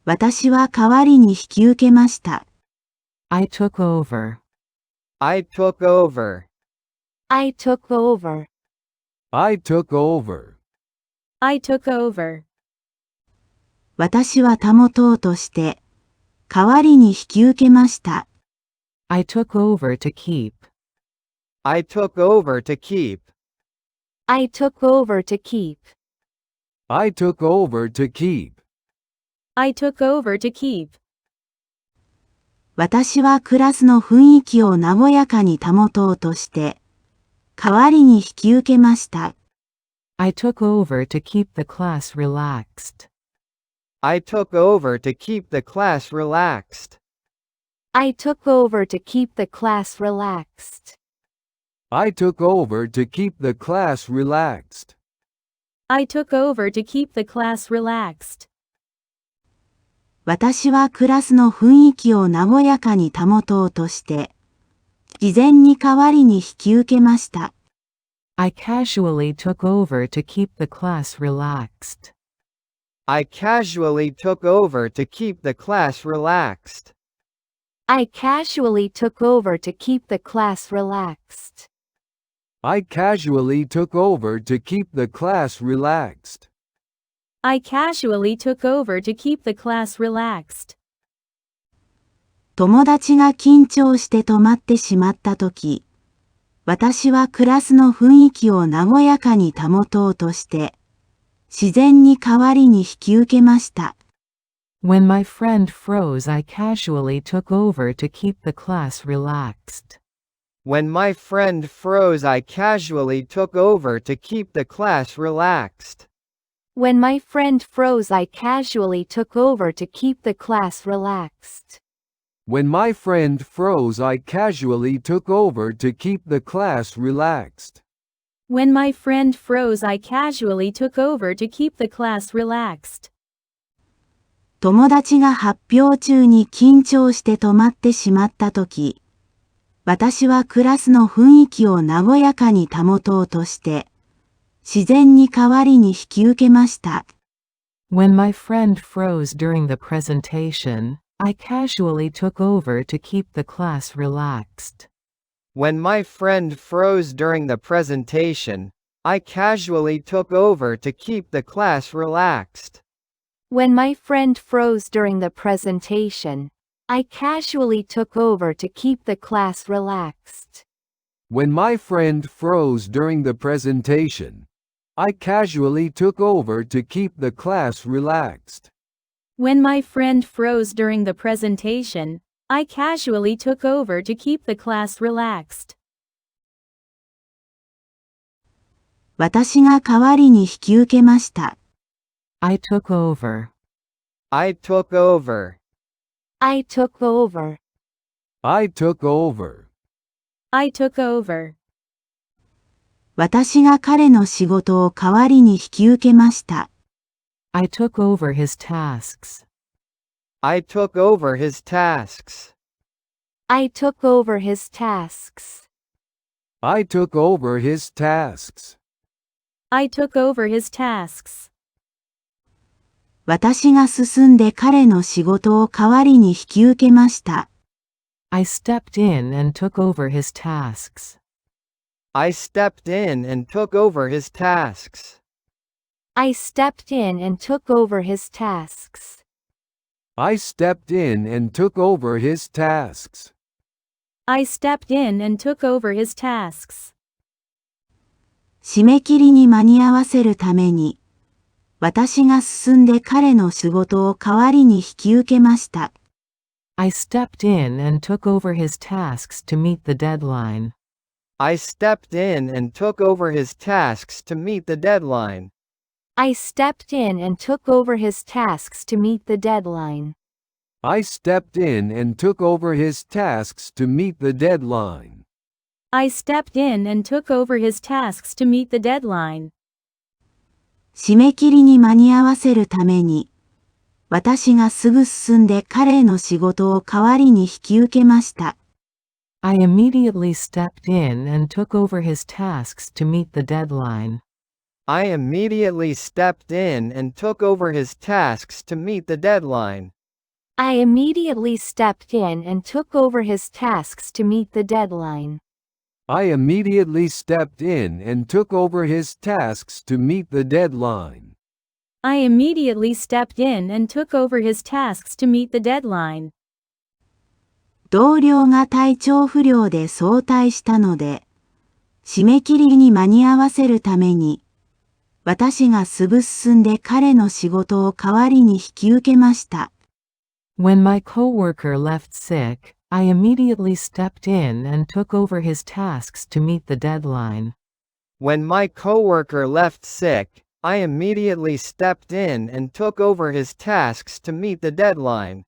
私は代わりに引き受けました。I took over. I took over. I took over. I took over. I took over. 私は保とうとして、代わりに引き受けました。I took over to keep. I took over to keep. I took over to keep. I took over to keep. I took over to keep. 私はクラスの雰囲気を和やかに保とうとして、代わりに引き受けました。I took over to keep the class relaxed. I took over to keep the class relaxed. I took over to keep the class relaxed. I took over to keep the class relaxed. I took over to keep the class relaxed. 私はクラスの雰囲気を和やかに保とうとして、事前に代わりに引き受けました。I casually took over to keep the class relaxed. I casually took over to keep the class relaxed. I casually took over to keep the class relaxed. I casually took over to keep the class relaxed. I casually took over to keep the class relaxed. 友達が緊張して止まってしまったとき、私はクラスの雰囲気を和やかに保とうとして、自然に代わりに引き受けました。When my friend froze, I casually took over to keep the class relaxed. When my friend froze, I casually took over to keep the class relaxed. When my friend froze, I casually took over to keep the class relaxed. When my friend froze, I casually took over to keep the class relaxed. When my friend froze, I casually took over to keep the class relaxed. 友達が発表中に緊張して止まってしまったとき、私はクラスの雰囲気を和やかに保とうとして、自然に代わりに引き受けました。When my friend froze during the presentation, I casually took over to keep the class relaxed. When my friend froze during the presentation, I casually took over to keep the class relaxed. When my friend froze during the presentation, I casually took over to keep the class relaxed. When my friend froze during the presentation, I casually took over to keep the class relaxed. When my friend froze during the presentation, I casually took over to keep the class relaxed. 私が代わりに引き受けました。I took over. I took over. I took over. I took over. I took over. 私が彼の仕事を代わりに引き受けました。I took over his tasks. I took over his tasks. I took over his tasks. I took over his tasks. I took over his tasks. 私が進んで彼の仕事を代わりに引き受けました。I stepped in and took over his tasks. I stepped in and took over his tasks. I stepped in and took over his tasks. I stepped in and took over his tasks. I stepped in and took over his tasks. 締め切りに間に合わせるために、私が進んで彼の仕事を代わりに引き受けました。I stepped in and took over his tasks to meet the deadline. I stepped in and took over his tasks to meet the deadline. I stepped in and took over his tasks to meet the deadline. I stepped in and took over his tasks to meet the deadline. I stepped in and took over his tasks to meet the deadline. 締め切りに間に合わせるために、私がすぐ進んで彼の仕事を代わりに引き受けました。I immediately stepped in and took over his tasks to meet the deadline. I immediately stepped in and took over his tasks to meet the deadline. I immediately stepped in and took over his tasks to meet the deadline. I immediately stepped in and took over his tasks to meet the deadline. I immediately stepped in and took over his tasks to meet the deadline. 同僚が体調不良で早退したので、締め切りに間に合わせるために、私がすぐ進んで彼の仕事を代わりに引き受けました。When my coworker left sick, I immediately stepped in and took over his tasks to meet the deadline. When my coworker left sick, I immediately stepped in and took over his tasks to meet the deadline.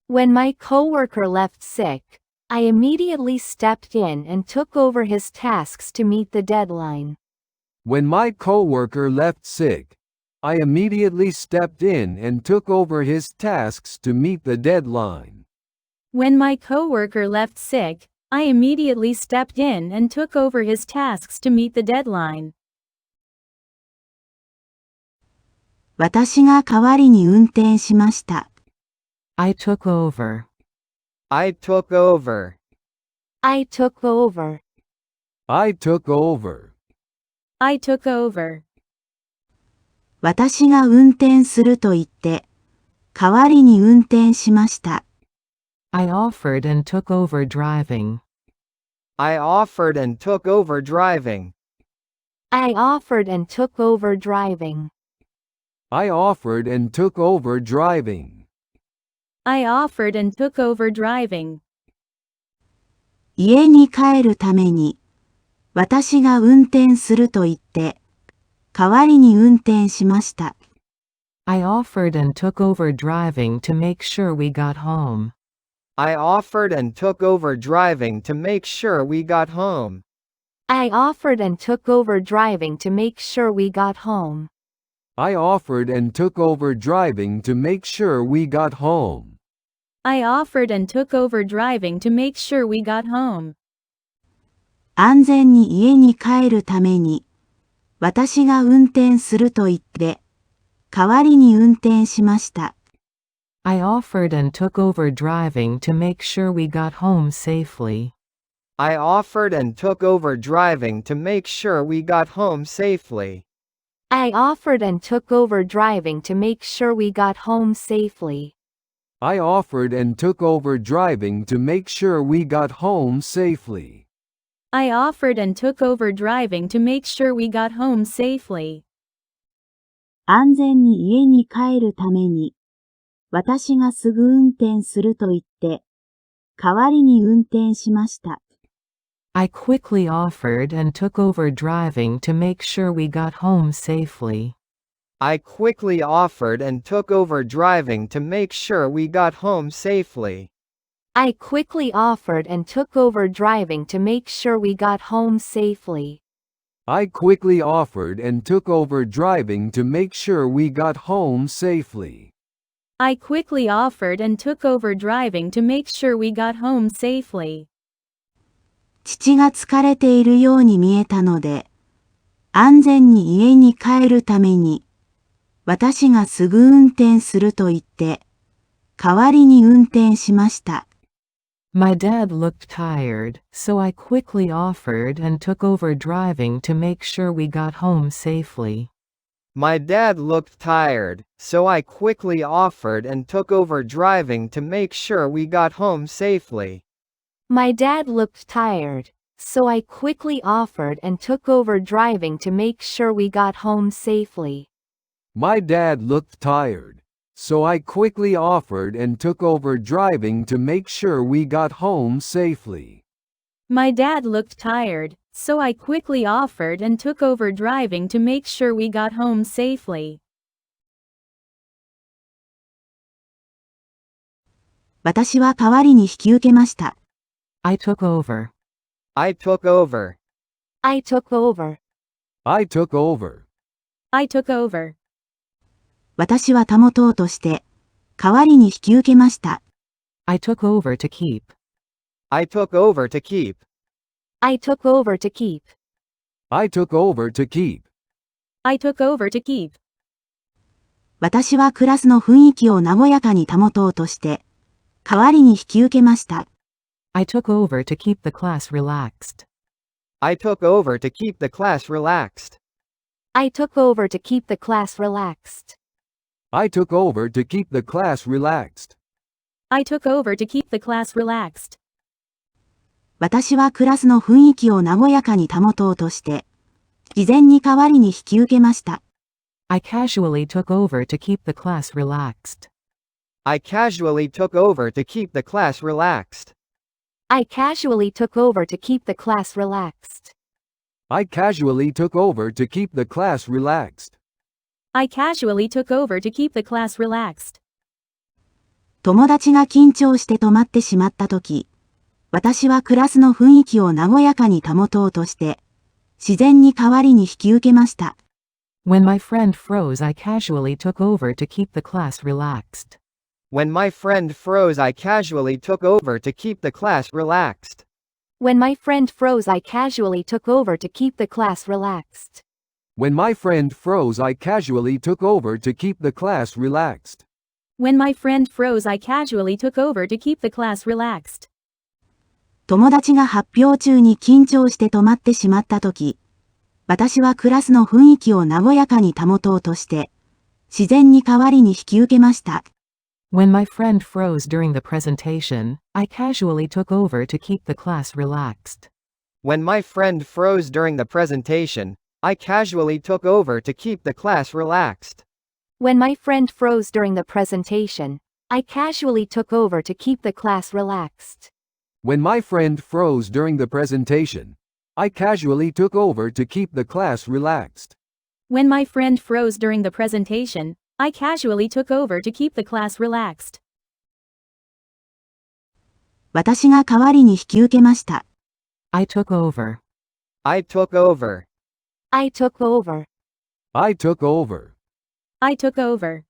When my coworker left sick, I immediately stepped in and took over his tasks to meet the deadline. When my coworker left sick, I immediately stepped in and took over his tasks to meet the deadline. When my coworker left sick, I immediately stepped in and took over his tasks to meet the deadline. 私が代わりに運転しました。I took over. I took over. I took over. I took over. I took over. 私が運転すると言って、代わりに運転しました。I offered and took over driving. I offered and took over driving. I offered and took over driving. I offered and took over driving. I offered and took over driving. 家に帰るために、私が運転すると言って、代わりに運転しました。I offered and took over driving to make sure we got home. I offered and took over driving to make sure we got home. I offered and took over driving to make sure we got home. I offered and took over driving to make sure we got home. I offered and took over driving to make sure we got home. 安全に家に帰るために、私が運転すると言って、代わりに運転しました。I offered and took over driving to make sure we got home safely. I offered and took over driving to make sure we got home safely. I offered and took over driving to make sure we got home safely. I offered and took over driving to make sure we got home safely. I offered and took over driving to make sure we got home safely. 安全に家に帰るために、私がすぐ運転すると言って、代わりに運転しました。I quickly offered and took over driving to make sure we got home safely. I quickly offered and took over driving to make sure we got home safely. I quickly offered and took over driving to make sure we got home safely. I quickly offered and took over driving to make sure we got home safely. I quickly offered and took over driving to make sure we got home safely. 父が疲れているように見えたので、安全に家に帰るために、私がすぐ運転すると言って、代わりに運転しました。My dad looked tired, so I quickly offered and took over driving to make sure we got home safely. My dad looked tired, so I quickly offered and took over driving to make sure we got home safely. My dad looked tired, so I quickly offered and took over driving to make sure we got home safely. My dad looked tired, so I quickly offered and took over driving to make sure we got home safely. My dad looked tired, so I quickly offered and took over driving to make sure we got home safely. 私は代わりに引き受けました。I took over. I took over. I took over. I took over. I took over. 私は保とうとして、代わりに引き受けました。I took over to keep. I took over to keep. I took over to keep. I took over to keep. I took over to keep. 私はクラスの雰囲気を和やかに保とうとして、代わりに引き受けました。I took over to keep the class relaxed. I took over to keep the class relaxed. I took over to keep the class relaxed. I took over to keep the class relaxed. I took over to keep the class relaxed. 私はクラスの雰囲気を和やかに保とうとして、事前に代わりに引き受けました。I casually took over to keep the class relaxed. I casually took over to keep the class relaxed. I casually took over to keep the class relaxed. I casually took over to keep the class relaxed. I casually took over to keep the class relaxed. 友達が緊張して止まってしまったとき、私はクラスの雰囲気を和やかに保とうとして、自然に代わりに引き受けました。When my friend froze, I casually took over to keep the class relaxed. When my friend froze, I casually took over to keep the class relaxed. When my friend froze, I casually took over to keep the class relaxed. When my friend froze, I casually took over to keep the class relaxed. When my friend froze, I casually took over to keep the class relaxed. 友達が発表中に緊張して止まってしまったとき、私はクラスの雰囲気を和やかに保とうとして、自然に代わりに引き受けました。When my friend froze during the presentation, I casually took over to keep the class relaxed. When my friend froze during the presentation, I casually took over to keep the class relaxed. When my friend froze during the presentation, I casually took over to keep the class relaxed. When my friend froze during the presentation, I casually took over to keep the class relaxed. When my friend froze during the presentation, I casually took over to keep the class relaxed. 私が代わりに引き受けました。I took over. I took over. I took over. I took over. I took over.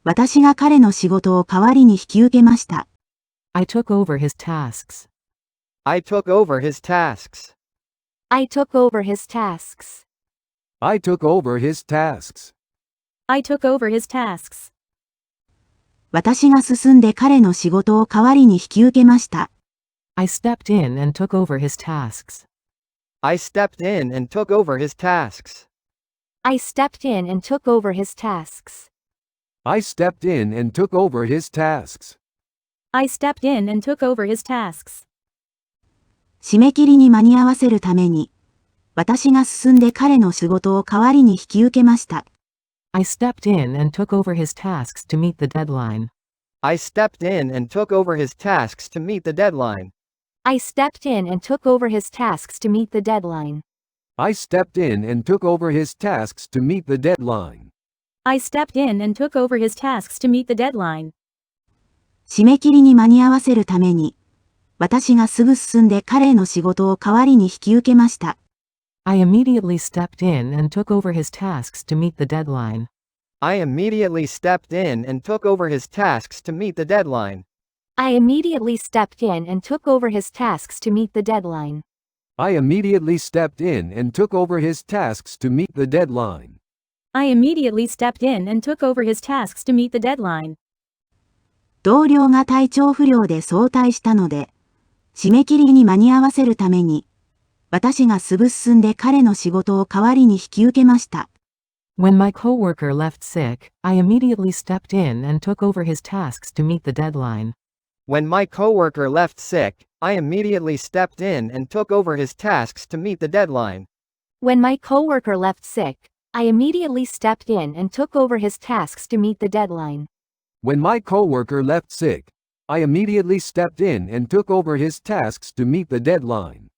私が彼の仕事を代わりに引き受けました。I took over his tasks. I took over his tasks. I took over his tasks. I took over his tasks. I took over his tasks. 私が進んで彼の仕事を代わりに引き受けました。I stepped in and took over his tasks. I stepped in and took over his tasks. I stepped in and took over his tasks. I stepped in and took over his tasks. I stepped in and took over his tasks. 締め切りに間に合わせるために、私が進んで彼の仕事を代わりに引き受けました。I stepped in and took over his tasks to meet the deadline. I stepped in and took over his tasks to meet the deadline. I stepped in and took over his tasks to meet the deadline. I stepped in and took over his tasks to meet the deadline. I stepped in and took over his tasks to meet the deadline. 締め切りに間に合わせるために、私がすぐ進んで彼の仕事を代わりに引き受けました。I immediately stepped in and took over his tasks to meet the deadline. I immediately stepped in and took over his tasks to meet the deadline. I immediately stepped in and took over his tasks to meet the deadline. I immediately stepped in and took over his tasks to meet the deadline. I immediately stepped in and took over his tasks to meet the deadline. 同僚が体調不良で早退したので、締め切りに間に合わせるために、私がすぐ進んで彼の仕事を代わりに引き受けました。When my coworker left sick, I immediately stepped in and took over his tasks to meet the deadline. When my coworker left sick, I immediately stepped in and took over his tasks to meet the deadline. When my coworker left sick, I immediately stepped in and took over his tasks to meet the deadline. When my coworker left sick, I immediately stepped in and took over his tasks to meet the deadline.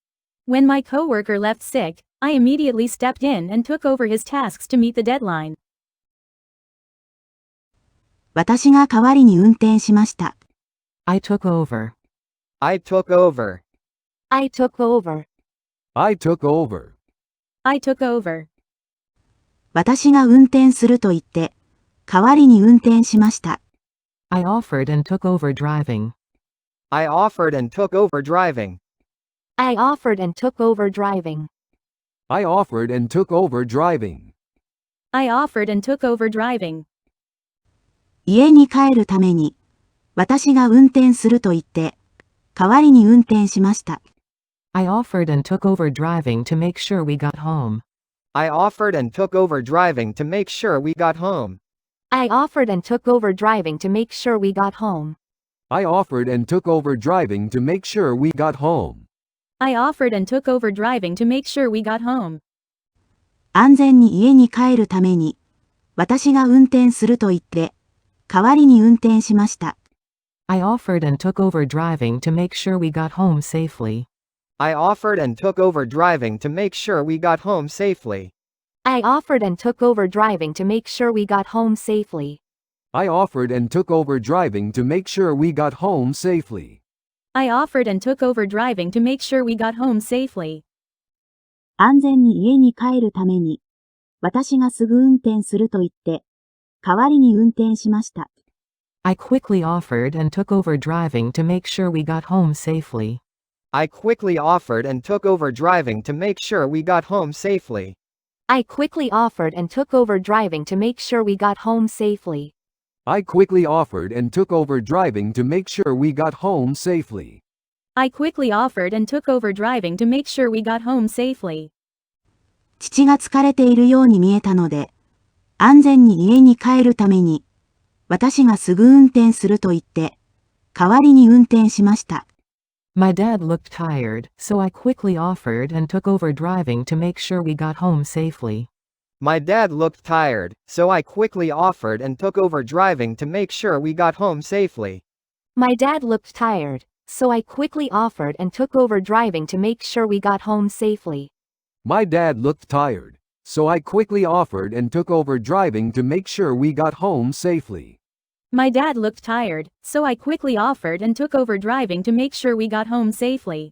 When my coworker left sick, I immediately stepped in and took over his tasks to meet the deadline. 私が代わりに運転しました。I took over. I took over. I took over. I took over. I took over. 私が運転すると言って、代わりに運転しました。I offered and took over driving. I offered and took over driving. I offered and took over driving. I offered and took over driving. I offered and took over driving. 家に帰るために、私が運転すると言って、代わりに運転しました。I offered and took over driving to make sure we got home. I offered and took over driving to make sure we got home. I offered and took over driving to make sure we got home. I offered and took over driving to make sure we got home. I offered and took over driving to make sure we got home. 安全に家に帰るために、私が運転すると言って、代わりに運転しました。I offered and took over driving to make sure we got home safely. I offered and took over driving to make sure we got home safely. I offered and took over driving to make sure we got home safely. I offered and took over driving to make sure we got home safely. I offered and took over driving to make sure we got home safely. 安全に家に帰るために、私がすぐ運転すると言って、代わりに運転しました。I quickly offered and took over driving to make sure we got home safely. I quickly offered and took over driving to make sure we got home safely. I quickly offered and took over driving to make sure we got home safely. I quickly offered and took over driving to make sure we got home safely. I quickly offered and took over driving to make sure we got home safely. 父が疲れているように見えたので、安全に家に帰るために、私がすぐ運転すると言って、代わりに運転しました。My dad looked tired, so I quickly offered and took over driving to make sure we got home safely. My dad looked tired, so I quickly offered and took over driving to make sure we got home safely. My dad looked tired, so I quickly offered and took over driving to make sure we got home safely. My dad looked tired, so I quickly offered and took over driving to make sure we got home safely. My dad looked tired, so I quickly offered and took over driving to make sure we got home safely.